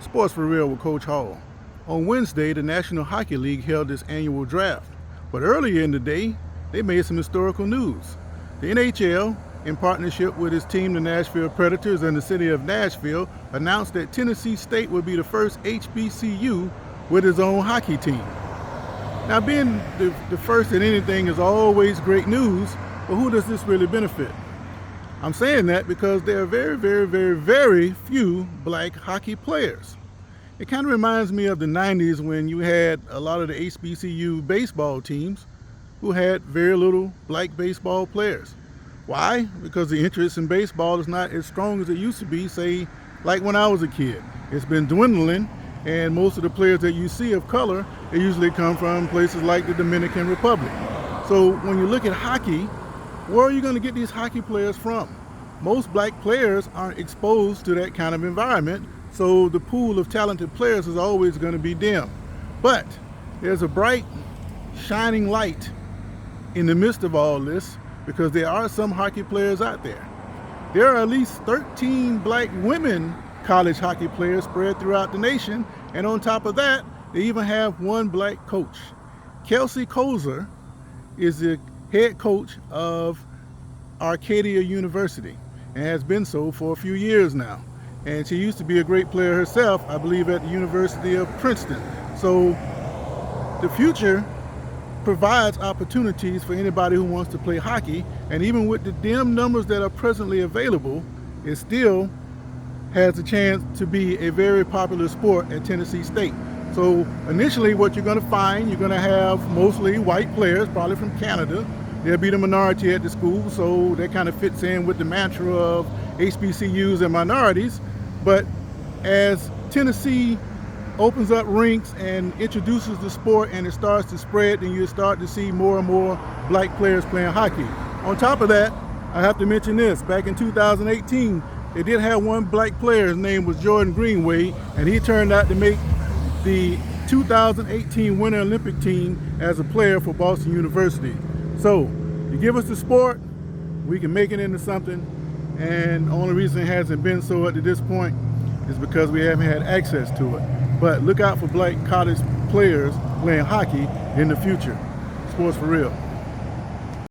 Sports for Real with Coach Hall. On Wednesday, the National Hockey League held its annual draft. But earlier in the day, they made some historical news. The NHL, in partnership with its team, the Nashville Predators, and the city of Nashville, announced that Tennessee State would be the first HBCU with its own hockey team. Now, being the first in anything is always great news, but who does this really benefit? I'm saying that because there are very few black hockey players. It kind of reminds me of the 90s when you had a lot of the HBCU baseball teams who had very little black baseball players. Why? Because the interest in baseball is not as strong as it used to be, say, like when I was a kid. It's been dwindling, and most of the players that you see of color, they usually come from places like the Dominican Republic. So when you look at hockey, where are you going to get these hockey players from? Most black players aren't exposed to that kind of environment, so the pool of talented players is always going to be dim. But there's a bright, shining light in the midst of all this, because there are some hockey players out there. There are at least 13 black women college hockey players spread throughout the nation, and on top of that, they even have one black coach. Kelsey Kozer is the head coach of Arcadia University and has been so for a few years now. And she used to be a great player herself, I believe, at the University of Princeton. So the future provides opportunities for anybody who wants to play hockey, and even with the dim numbers that are presently available, it still has a chance to be a very popular sport at Tennessee State. So initially what you're going to find, you're going to have mostly white players, probably from Canada. There'll be the minority at the school, so that kind of fits in with the mantra of HBCUs and minorities. But as Tennessee opens up rinks and introduces the sport and it starts to spread, then you start to see more and more black players playing hockey. On top of that, I have to mention this. Back in 2018, they did have one black player. His name was Jordan Greenway, and he turned out to make the 2018 Winter Olympic team as a player for Boston University. So you give us the sport, we can make it into something, and the only reason it hasn't been so up to this point is because we haven't had access to it. But look out for black college players playing hockey in the future. Sports for Real.